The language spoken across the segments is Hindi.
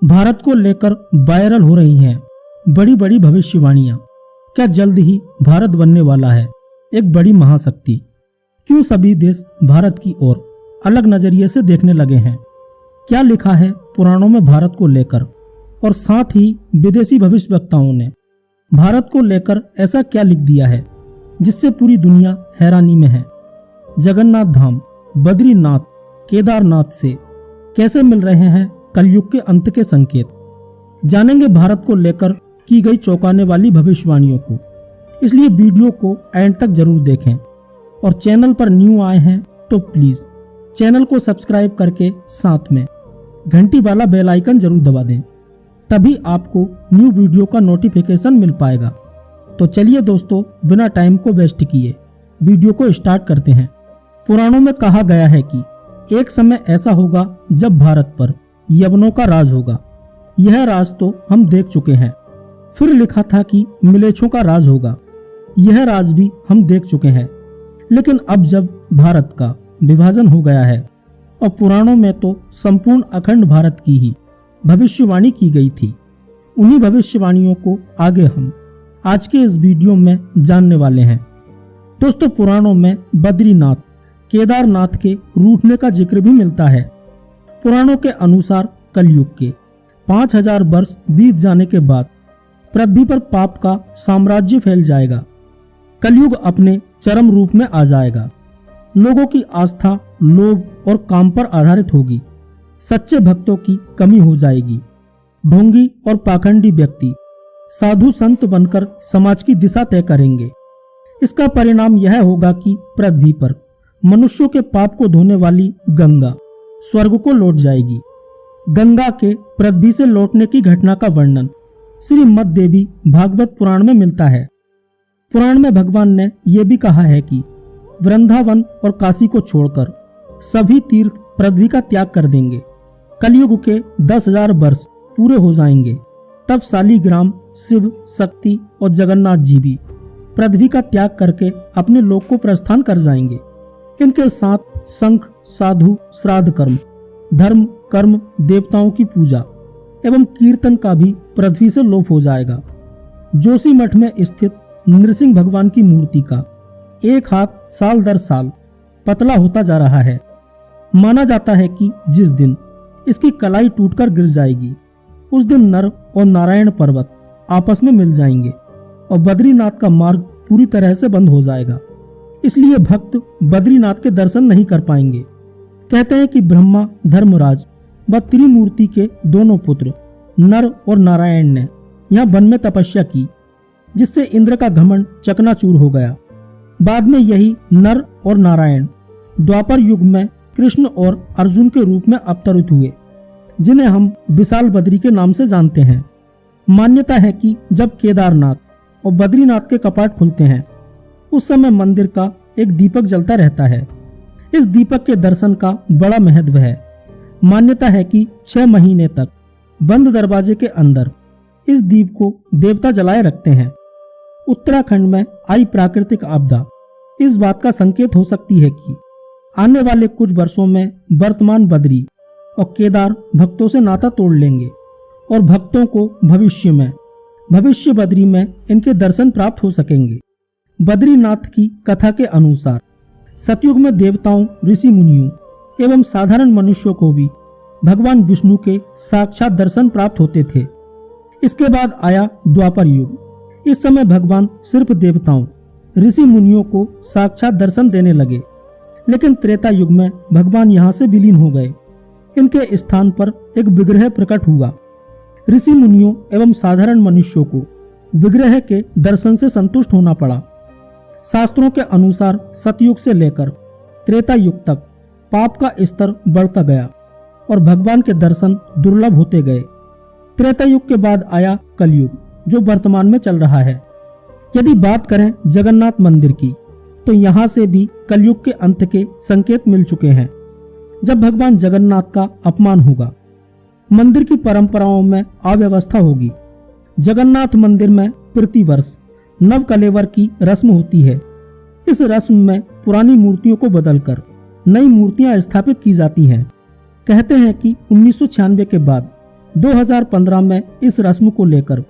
भारत को लेकर वायरल हो रही हैं बड़ी बड़ी भविष्यवाणियां। क्या जल्द ही भारत बनने वाला है एक बड़ी महाशक्ति? क्यों सभी देश भारत की ओर अलग नजरिए से देखने लगे हैं? क्या लिखा है पुराणों में भारत को लेकर, और साथ ही विदेशी भविष्यवक्ताओं ने भारत को लेकर ऐसा क्या लिख दिया है जिससे पूरी दुनिया हैरानी में है? जगन्नाथ धाम, बद्रीनाथ, केदारनाथ से कैसे मिल रहे हैं कलयुग के अंत के संकेत? जानेंगे भारत को लेकर की गई चौंकाने वाली भविष्यवाणियों को। इसलिए वीडियो को एंड तक जरूर देखें, और चैनल पर न्यू आए हैं तो प्लीज चैनल को सब्सक्राइब करके साथ में घंटी वाला बेल आइकन जरूर दबा दें, तभी आपको न्यू वीडियो का नोटिफिकेशन मिल पाएगा। तो चलिए दोस्तों, बिना टाइम को वेस्ट किए वीडियो को स्टार्ट करते हैं। पुराणों में कहा गया है कि एक समय ऐसा होगा जब भारत पर यवनों का राज होगा। यह राज तो हम देख चुके हैं। फिर लिखा था कि मिलेच्छों का राज होगा। यह राज भी हम देख चुके हैं। लेकिन अब जब भारत का विभाजन हो गया है, और पुराणों में तो संपूर्ण अखंड भारत की ही भविष्यवाणी की गई थी, उन्हीं भविष्यवाणियों को आगे हम आज के इस वीडियो में जानने वाले हैं। दोस्तों, पुराणों में बद्रीनाथ, केदारनाथ के रूठने का जिक्र भी मिलता है। पुराणों के अनुसार कलयुग के 5000 वर्ष बीत जाने के बाद पृथ्वी पर पाप का साम्राज्य फैल जाएगा। कलयुग अपने चरम रूप में आ जाएगा। लोगों की आस्था लोभ और काम पर आधारित होगी। सच्चे भक्तों की कमी हो जाएगी। ढोंगी और पाखंडी व्यक्ति साधु संत बनकर समाज की दिशा तय करेंगे। इसका परिणाम यह होगा कि पृथ्वी पर मनुष्यों के पाप को धोने वाली गंगा स्वर्ग को लौट जाएगी। गंगा के पृथ्वी से लौटने की घटना का वर्णन श्रीमद् देवी भागवत पुराण में मिलता है। पुराण में भगवान ने यह भी कहा है कि वृंदावन और काशी को छोड़कर सभी तीर्थ पृथ्वी का त्याग कर देंगे। कलयुग के 10,000 वर्ष पूरे हो जाएंगे, तब शालिग्राम, शिव, शक्ति और जगन्नाथ जी भी पृथ्वी का त्याग करके अपने लोक को प्रस्थान कर जाएंगे। इनके साथ शंख, साधु, श्राद्ध कर्म, धर्म, कर्म, देवताओं की पूजा एवं कीर्तन का भी पृथ्वी से लोप हो जाएगा। जोशी मठ में स्थित नृसिंह भगवान की मूर्ति का एक हाथ साल दर साल पतला होता जा रहा है। माना जाता है कि जिस दिन इसकी कलाई टूटकर गिर जाएगी, उस दिन नर और नारायण पर्वत आपस में मिल जाएंगे और बद्रीनाथ का मार्ग पूरी तरह से बंद हो जाएगा। इसलिए भक्त बद्रीनाथ के दर्शन नहीं कर पाएंगे। कहते हैं कि ब्रह्मा, धर्मराज व त्रिमूर्ति के दोनों पुत्र नर और नारायण ने यहाँ वन में तपस्या की, जिससे इंद्र का घमंड चकनाचूर हो गया। बाद में यही नर और नारायण द्वापर युग में कृष्ण और अर्जुन के रूप में अवतरित हुए, जिन्हें हम विशाल बद्री के नाम से जानते हैं। मान्यता है कि जब केदारनाथ और बद्रीनाथ के कपाट खुलते हैं, उस समय मंदिर का एक दीपक जलता रहता है। इस दीपक के दर्शन का बड़ा महत्व है। मान्यता है कि 6 महीने तक बंद दरवाजे के अंदर इस दीप को देवता जलाए रखते हैं। उत्तराखंड में आई प्राकृतिक आपदा इस बात का संकेत हो सकती है कि आने वाले कुछ वर्षों में वर्तमान बद्री और केदार भक्तों से नाता तोड़ लेंगे, और भक्तों को भविष्य में भविष्य बद्री में इनके दर्शन प्राप्त हो सकेंगे। बद्रीनाथ की कथा के अनुसार सतयुग में देवताओं, ऋषि मुनियों एवं साधारण मनुष्यों को भी भगवान विष्णु के साक्षात दर्शन प्राप्त होते थे। इसके बाद आया द्वापर युग। इस समय भगवान सिर्फ देवताओं, ऋषि मुनियों को साक्षात दर्शन देने लगे। लेकिन त्रेता युग में भगवान यहाँ से विलीन हो गए। इनके स्थान पर एक विग्रह प्रकट हुआ। ऋषि मुनियों एवं साधारण मनुष्यों को विग्रह के दर्शन से संतुष्ट होना पड़ा। शास्त्रों के अनुसार सतयुग से लेकर त्रेता युग तक पाप का स्तर बढ़ता गया और भगवान के दर्शन दुर्लभ होते गए। त्रेता युग के बाद आया कलयुग, जो वर्तमान में चल रहा है। यदि बात करें जगन्नाथ मंदिर की, तो यहाँ से भी कलयुग के अंत के संकेत मिल चुके हैं। जब भगवान जगन्नाथ का अपमान होगा, मंदिर की परंपराओं में अव्यवस्था होगी। जगन्नाथ मंदिर में प्रतिवर्ष नव कलेवर की रस्म होती है। इस रस्म में पुरानी मूर्तियों को बदलकर नई मूर्तियां स्थापित की जाती हैं। कहते हैं कि 1996 के बाद 2015 में इस रस्म को लेकर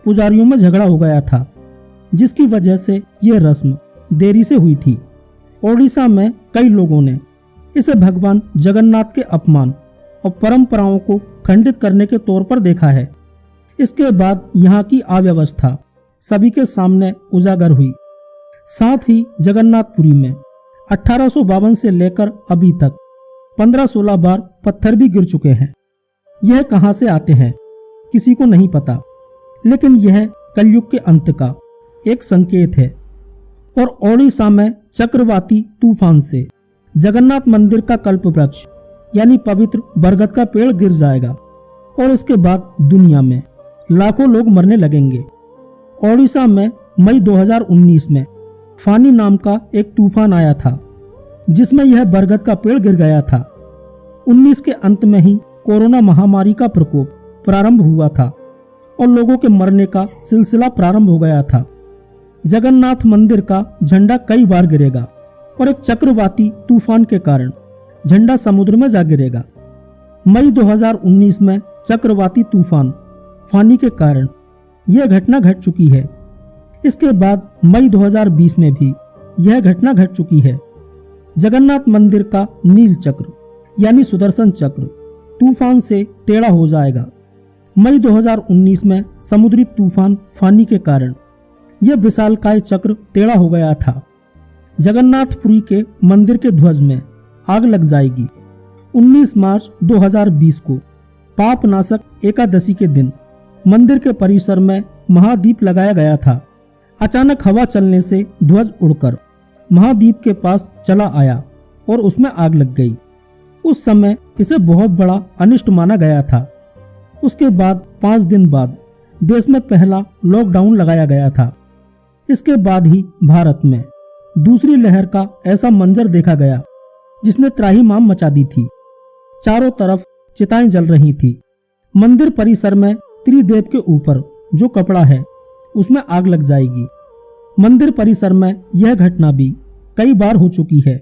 पुजारियों में झगड़ा हो गया था, जिसकी वजह से ये रस्म देरी से हुई थी। ओडिशा में कई लोगों ने इसे भगवान जगन्नाथ के अपमान और परंपराओं को खंडित करने के तौर पर देखा है। इसके बाद यहाँ की अव्यवस्था सभी के सामने उजागर हुई। साथ ही जगन्नाथपुरी में 1852 से लेकर अभी तक 15-16 बार पत्थर भी गिर चुके हैं। यह कहां से आते हैं किसी को नहीं पता, लेकिन यह कलयुग के अंत का एक संकेत है। और ओडिशा में चक्रवाती तूफान से जगन्नाथ मंदिर का कल्प वृक्ष यानी पवित्र बरगद का पेड़ गिर जाएगा और इसके बाद दुनिया में लाखों लोग मरने लगेंगे। ओडिशा में मई 2019 में फानी नाम का एक तूफान आया था, जिसमें यह बरगद का पेड़ गिर गया था। 19 के अंत में ही कोरोना महामारी का प्रकोप प्रारंभ हुआ था और लोगों के मरने का सिलसिला प्रारंभ हो गया था। जगन्नाथ मंदिर का झंडा कई बार गिरेगा और एक चक्रवाती तूफान के कारण झंडा समुद्र में जा गिरेगा। मई 2019 में चक्रवाती तूफान फानी के कारण यह घटना घट चुकी है। इसके बाद मई 2020 में भी यह घटना घट चुकी है। जगन्नाथ मंदिर का नील चक्र यानी सुदर्शन चक्र तूफान से टेढ़ा हो जाएगा। मई 2019 में समुद्री तूफान फानी के कारण यह विशालकाय चक्र टेढ़ा हो गया था। जगन्नाथपुरी के मंदिर के ध्वज में आग लग जाएगी। 19 मार्च 2020 को पापनाशक एकादशी के दिन मंदिर के परिसर में महादीप लगाया गया था। अचानक हवा चलने से ध्वज उड़कर महादीप के पास चला आया और उसमें आग लग गई। उस समय इसे बहुत बड़ा अनिष्ट माना गया था। उसके बाद 5 दिन बाद देश में पहला लॉकडाउन लगाया गया था। इसके बाद ही भारत में दूसरी लहर का ऐसा मंजर देखा गया जिसने त्राहिमाम मचा दी थी। चारों तरफ चिताएं जल रही थी। मंदिर परिसर में त्रिदेव के ऊपर जो कपड़ा है उसमें आग लग जाएगी। मंदिर परिसर में यह घटना भी कई बार हो चुकी है।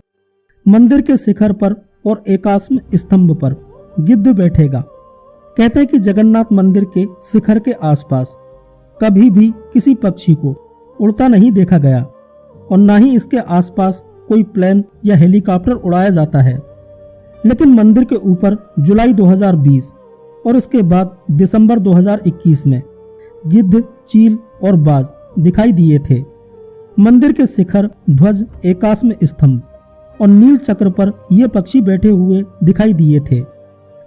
मंदिर के शिखर पर और एकाश्म स्तंभ पर गिद्ध बैठेगा। कहते हैं कि जगन्नाथ मंदिर के शिखर के आसपास कभी भी किसी पक्षी को उड़ता नहीं देखा गया और न ही इसके आसपास कोई प्लेन या हेलीकॉप्टर उड़ाया जाता है। लेकिन मंदिर के ऊपर जुलाई 2020 और इसके बाद दिसंबर 2021 में गिद्ध, चील और बाज दिखाई दिए थे। मंदिर के शिखर, ध्वज, एकाश्म स्तंभ और नील चक्र पर ये पक्षी बैठे हुए दिखाई दिए थे।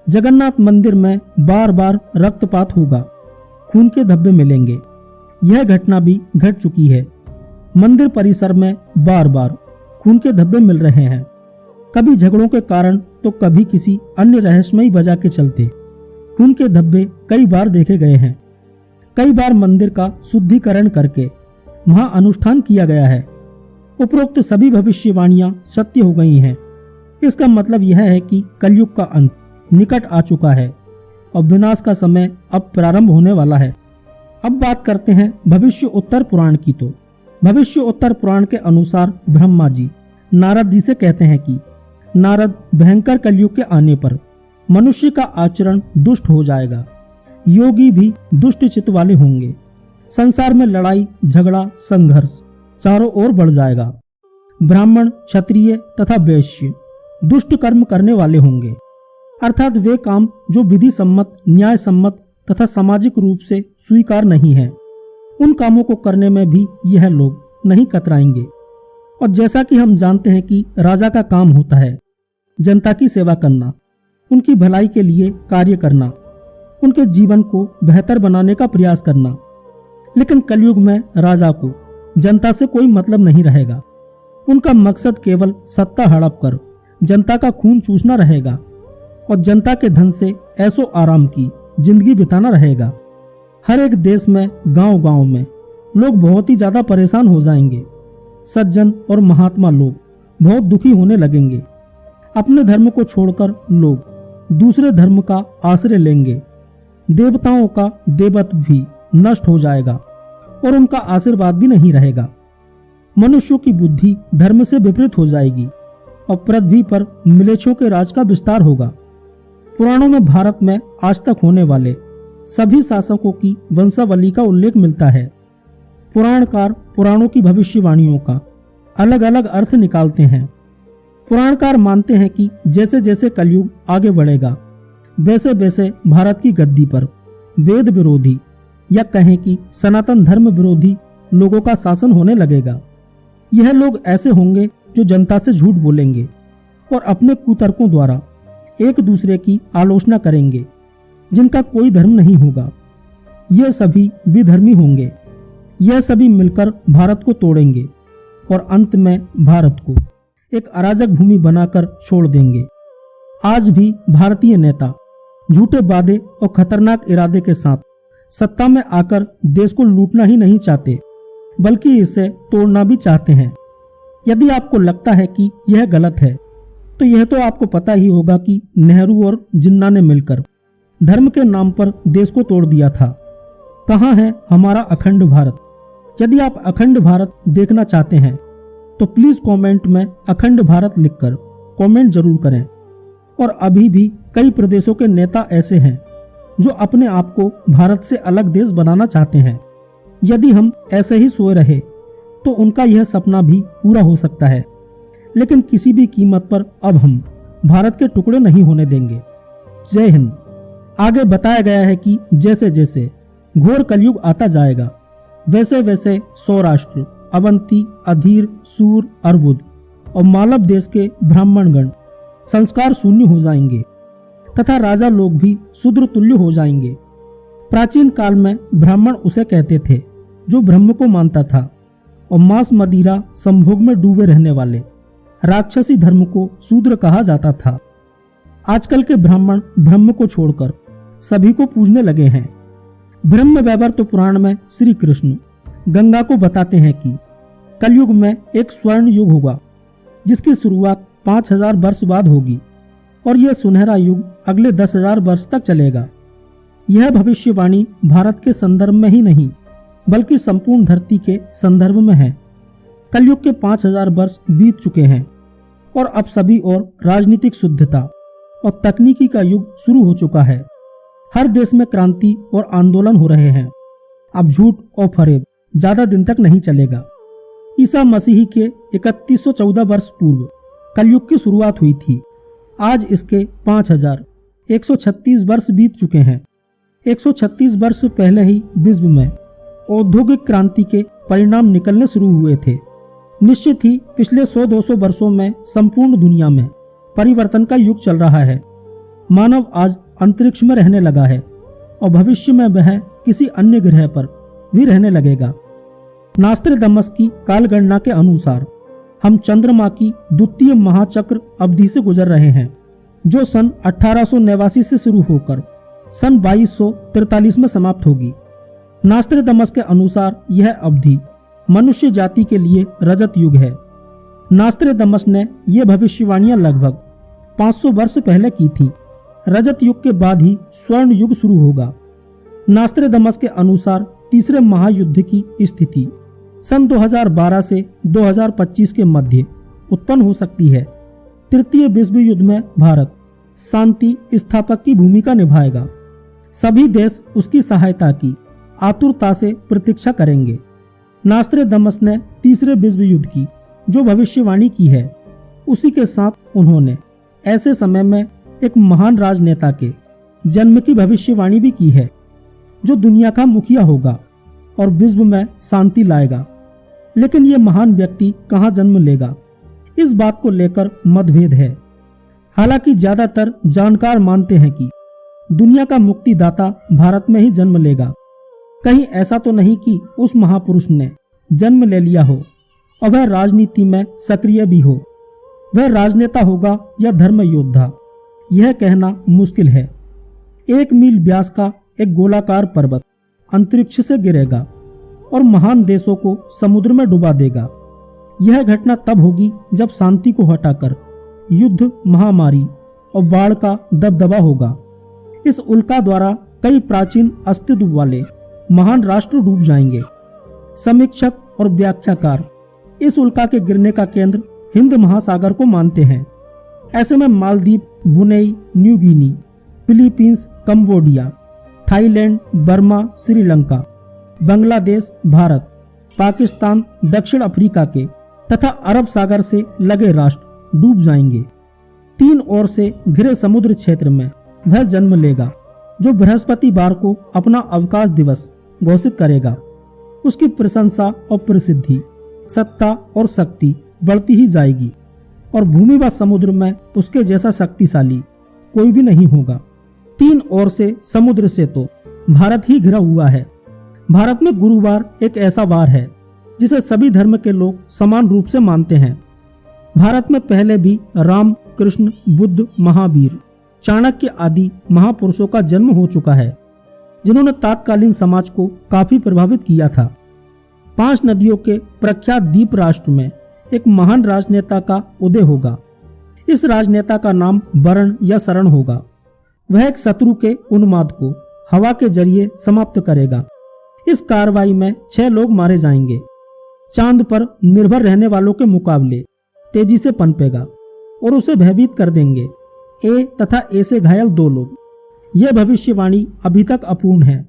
जगन्नाथ मंदिर में बार बार रक्तपात होगा, खून के धब्बे मिलेंगे। यह घटना भी घट चुकी है। मंदिर परिसर में बार बार खून के धब्बे मिल रहे हैं, कभी झगड़ों के कारण तो कभी किसी अन्य रहस्यमयी वजह के चलते खून के धब्बे कई बार देखे गए हैं। कई बार मंदिर का शुद्धिकरण करके वहां अनुष्ठान किया गया है। उपरोक्त सभी भविष्यवाणियां सत्य हो गई हैं। इसका मतलब यह है कि कलयुग का अंत निकट आ चुका है और विनाश का समय अब प्रारंभ होने वाला है। अब बात करते हैं भविष्य उत्तर पुराण की। तो भविष्य उत्तर पुराण के अनुसार ब्रह्मा जी नारद जी से कहते हैं कि नारद, भयंकर कलयुग के आने पर मनुष्य का आचरण दुष्ट हो जाएगा, योगी भी दुष्ट चित्त वाले होंगे, संसार में लड़ाई, झगड़ा, संघर्ष चारों ओर बढ़ जाएगा। ब्राह्मण, क्षत्रिय तथा वैश्य दुष्ट कर्म करने वाले होंगे, अर्थात वे काम जो विधि सम्मत, न्याय सम्मत तथा सामाजिक रूप से स्वीकार नहीं है, उन कामों को करने में भी यह लोग नहीं कतराएंगे। और जैसा कि हम जानते हैं कि राजा का काम होता है जनता की सेवा करना, उनकी भलाई के लिए कार्य करना, उनके जीवन को बेहतर बनाने का प्रयास करना। लेकिन कलयुग में राजा को जनता से कोई मतलब नहीं रहेगा। उनका मकसद केवल सत्ता हड़प कर जनता का खून चूसना रहेगा और जनता के धन से ऐसो आराम की जिंदगी बिताना रहेगा। हर एक देश में, गांव-गांव में लोग बहुत ही ज्यादा परेशान हो जाएंगे। सज्जन और महात्मा लोग बहुत दुखी होने लगेंगे। अपने धर्म को छोड़कर लोग दूसरे धर्म का आश्रय लेंगे। देवताओं का देवत्व भी नष्ट हो जाएगा और उनका आशीर्वाद भी नहीं रहेगा। मनुष्यों की बुद्धि धर्म से विपरीत हो जाएगी और पृथ्वी पर मिलेच्छों के राज का विस्तार होगा। पुराणों में भारत में आज तक होने वाले सभी शासकों की वंशावली का उल्लेख मिलता है। पुराणकार पुराणों की भविष्यवाणियों का अलग अलग अर्थ निकालते हैं। पुराणकार मानते हैं कि जैसे जैसे कलयुग आगे बढ़ेगा वैसे वैसे भारत की गद्दी पर वेद विरोधी या कहें कि सनातन धर्म विरोधी लोगों का शासन होने लगेगा। यह लोग ऐसे होंगे जो जनता से झूठ बोलेंगे और अपने कुतर्कों द्वारा एक दूसरे की आलोचना करेंगे, जिनका कोई धर्म नहीं होगा। यह सभी विधर्मी होंगे। यह सभी मिलकर भारत को तोड़ेंगे और अंत में भारत को एक अराजक भूमि बनाकर छोड़ देंगे। आज भी भारतीय नेता झूठे वादे और खतरनाक इरादे के साथ सत्ता में आकर देश को लूटना ही नहीं चाहते, बल्कि इसे तोड़ना भी चाहते हैं। यदि आपको लगता है कि यह गलत है, तो यह तो आपको पता ही होगा कि नेहरू और जिन्ना ने मिलकर धर्म के नाम पर देश को तोड़ दिया था। कहाँ है हमारा अखंड भारत? यदि आप अखंड भारत देखना चाहते हैं तो प्लीज कमेंट में अखंड भारत लिखकर कमेंट जरूर करें। और अभी भी कई प्रदेशों के नेता ऐसे हैं जो अपने आप को भारत से अलग देश बनाना चाहते हैं। यदि हम ऐसे ही सोए रहे तो उनका यह सपना भी पूरा हो सकता है, लेकिन किसी भी कीमत पर अब हम भारत के टुकड़े नहीं होने देंगे। जय हिंद। आगे बताया गया है कि जैसे जैसे घोर कलयुग आता जाएगा वैसे वैसे सौराष्ट्र, अवंती, अधीर, सूर, अर्बुद और मालव देश के ब्राह्मणगण संस्कार शून्य हो जाएंगे तथा राजा लोग भी शूद्र तुल्य हो जाएंगे। प्राचीन काल में ब्राह्मण उसे कहते थे जो ब्रह्म को मानता था, और मांस मदिरा संभोग में डूबे रहने वाले राक्षसी धर्म को शूद्र कहा जाता था। आजकल के ब्राह्मण ब्रह्म को छोड़कर सभी को पूजने लगे हैं। ब्रह्म वैवर्त पुराण में श्री कृष्ण गंगा को बताते हैं कि कलयुग में एक स्वर्ण युग होगा जिसकी शुरुआत 5000 वर्ष बाद होगी और यह सुनहरा युग अगले 10,000 वर्ष तक चलेगा। यह भविष्यवाणी भारत के संदर्भ में ही नहीं बल्कि संपूर्ण धरती के संदर्भ में है। कलयुग के 5000 वर्ष बीत चुके हैं और अब सभी और राजनीतिक शुद्धता और तकनीकी का युग शुरू हो चुका है। हर देश में क्रांति और आंदोलन हो रहे हैं। अब झूठ और फरेब ज्यादा दिन तक नहीं चलेगा। ईसा मसीह के 3114 वर्ष पूर्व कलयुग की शुरुआत हुई थी। आज इसके 5136 वर्ष बीत चुके हैं। 136 वर्ष पहले ही विश्व में औद्योगिक क्रांति के परिणाम निकलने शुरू हुए थे। निश्चित ही पिछले 100-200 वर्षों में संपूर्ण दुनिया में परिवर्तन का युग चल रहा है। मानव आज अंतरिक्ष में रहने लगा है और भविष्य में वह किसी अन्य ग्रह पर भी रहने लगेगा। नास्ट्रेदमस की कालगणना के अनुसार हम चंद्रमा की द्वितीय महाचक्र अवधि से गुजर रहे हैं, जो सन 1889 से शुरू होकर सन 2243 में समाप्त होगी। नास्ट्रेदमस के अनुसार यह अवधि मनुष्य जाति के लिए रजत युग है। नास्ट्रेदमस ने यह भविष्यवाणियां लगभग 500 वर्ष पहले की थी। रजत युग के बाद ही स्वर्ण युग शुरू होगा। नास्ट्रेदमस के अनुसार तीसरे महायुद्ध की स्थिति सन 2012 से 2025 के मध्य उत्पन्न हो सकती है। तृतीय विश्व युद्ध में भारत शांति स्थापक की भूमिका निभाएगा। सभी देश उसकी सहायता की आतुरता से प्रतीक्षा करेंगे। नास्ट्रेदमस ने तीसरे विश्व युद्ध की जो भविष्यवाणी की है, उसी के साथ उन्होंने ऐसे समय में एक महान राजनेता के जन्म की भविष्यवाणी भी की है, जो दुनिया का मुखिया होगा और विश्व में शांति लाएगा। लेकिन ये महान व्यक्ति कहाँ जन्म लेगा, इस बात को लेकर मतभेद है। हालांकि ज्यादातर जानकार मानते हैं कि दुनिया का मुक्तिदाता भारत में ही जन्म लेगा। कहीं ऐसा तो नहीं कि उस महापुरुष ने जन्म ले लिया हो और वह राजनीति में सक्रिय भी हो। वह राजनेता होगा या धर्म योद्धा, यह कहना मुश्किल है। 1 मील व्यास का एक गोलाकार पर्वत अंतरिक्ष से गिरेगा और महान देशों को समुद्र में डुबा देगा। यह घटना तब होगी जब शांति को हटाकर युद्ध, महामारी और बाढ़ का दबदबा होगा। इस उल्का द्वारा कई प्राचीन अस्तित्व वाले महान राष्ट्र डूब जाएंगे। समीक्षक और व्याख्याकार इस उल्का के गिरने का केंद्र हिंद महासागर को मानते हैं। ऐसे में Maldives, Brunei, New Guinea, Philippines, Cambodia Thailand, Burma, Sri Lanka, Bangladesh, Bharat, Pakistan, दक्षिण अफ्रीका के तथा अरब सागर से लगे राष्ट्र डूब जाएंगे। 3 ओर से घिरे समुद्र क्षेत्र में वह जन्म लेगा जो बृहस्पतिवार को अपना अवकाश दिवस घोषित करेगा। उसकी प्रशंसा और प्रसिद्धि, सत्ता और शक्ति बढ़ती ही जाएगी और भूमि व समुद्र में उसके जैसा शक्तिशाली कोई भी नहीं होगा। 3 ओर से समुद्र से तो भारत ही घिरा हुआ है। भारत में गुरुवार एक ऐसा वार है जिसे सभी धर्म के लोग समान रूप से मानते हैं। भारत में पहले भी राम, कृष्ण, बुद्ध, महावीर, चाणक्य आदि महापुरुषों का जन्म हो चुका है जिन्होंने तत्कालीन समाज को काफी प्रभावित किया था। 5 नदियों के प्रख्यात द्वीप राष्ट्र में एक महान राजनेता का उदय होगा। इस राजनेता का नाम वरण या शरण होगा। वह एक शत्रु के उन्माद को हवा के जरिए समाप्त करेगा। इस कार्रवाई में 6 लोग मारे जाएंगे। चांद पर निर्भर रहने वालों के मुकाबले तेजी से पनपेगा और उसे भयभीत कर देंगे। ए तथा ए से घायल 2 लोग। यह भविष्यवाणी अभी तक अपूर्ण है।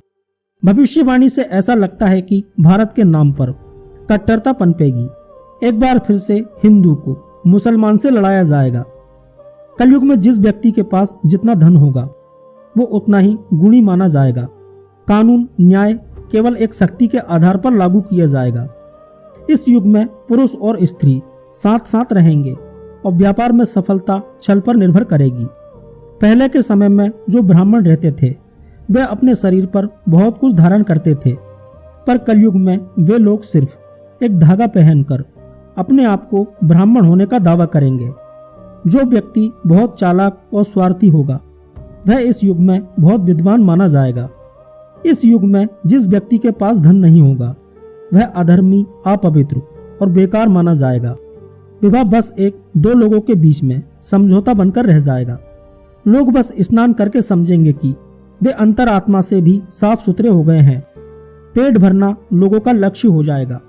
भविष्यवाणी से ऐसा लगता है कि भारत के नाम पर कट्टरता पनपेगी। एक बार फिर से हिंदू को मुसलमान से लड़ाया जाएगा। कलयुग में जिस व्यक्ति के पास जितना धन होगा वो उतना ही गुणी माना जाएगा। कानून, न्याय केवल एक शक्ति के आधार पर लागू किया जाएगा। इस युग में पुरुष और स्त्री साथ साथ रहेंगे और व्यापार में सफलता छल पर निर्भर करेगी। पहले के समय में जो ब्राह्मण रहते थे वे अपने शरीर पर बहुत कुछ धारण करते थे, पर कलयुग में वे लोग सिर्फ एक धागा पहनकर अपने आप को ब्राह्मण होने का दावा करेंगे। जो व्यक्ति बहुत चालाक और स्वार्थी होगा वह इस युग में बहुत विद्वान माना जाएगा। इस युग में जिस व्यक्ति के पास धन नहीं होगा वह अधर्मी, अपवित्र और बेकार माना जाएगा। विवाह बस 1-2 लोगों के बीच में समझौता बनकर रह जाएगा। लोग बस स्नान करके समझेंगे कि वे अंतरात्मा से भी साफ सुथरे हो गए हैं। पेट भरना लोगों का लक्ष्य हो जाएगा।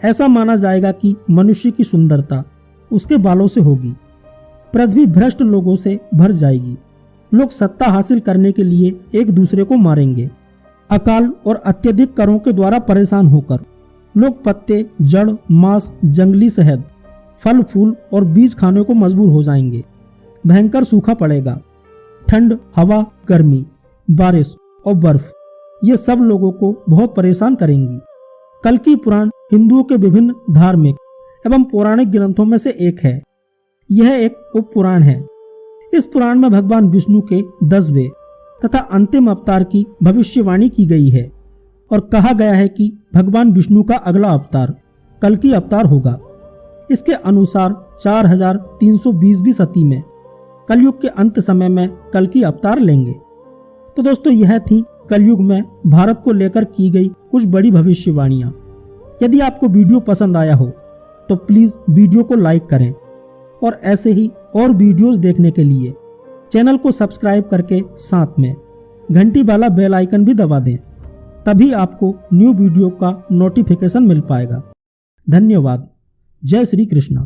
ऐसा माना जाएगा कि मनुष्य की सुंदरता उसके बालों से होगी। पृथ्वी भ्रष्ट लोगों से भर जाएगी। लोग सत्ता हासिल करने के लिए एक दूसरे को मारेंगे। अकाल और अत्यधिक करों के द्वारा परेशान होकर लोग पत्ते, जड़, मांस, जंगली शहद, फल फूल और बीज खाने को मजबूर हो जाएंगे। भयंकर सूखा पड़ेगा। ठंड, हवा, गर्मी, बारिश और बर्फ ये सब लोगों को बहुत परेशान करेंगी। कल्कि पुराण हिंदुओं के विभिन्न धार्मिक एवं पौराणिक ग्रंथों में से एक है। यह एक उप पुराण है। इस पुराण में भगवान विष्णु के 10वें तथा अंतिम अवतार की भविष्यवाणी की गई है और कहा गया है कि भगवान विष्णु का अगला अवतार कल्कि अवतार होगा। इसके अनुसार 4320वीं सदी में कलयुग के अंत समय में कल्कि अवतार लेंगे। तो दोस्तों यह थी कलयुग में भारत को लेकर की गई कुछ बड़ी भविष्यवाणियां। यदि आपको वीडियो पसंद आया हो तो प्लीज वीडियो को लाइक करें और ऐसे ही और वीडियोस देखने के लिए चैनल को सब्सक्राइब करके साथ में घंटी वाला बेल आइकन भी दबा दें। तभी आपको न्यू वीडियो का नोटिफिकेशन मिल पाएगा। धन्यवाद। जय श्री कृष्ण।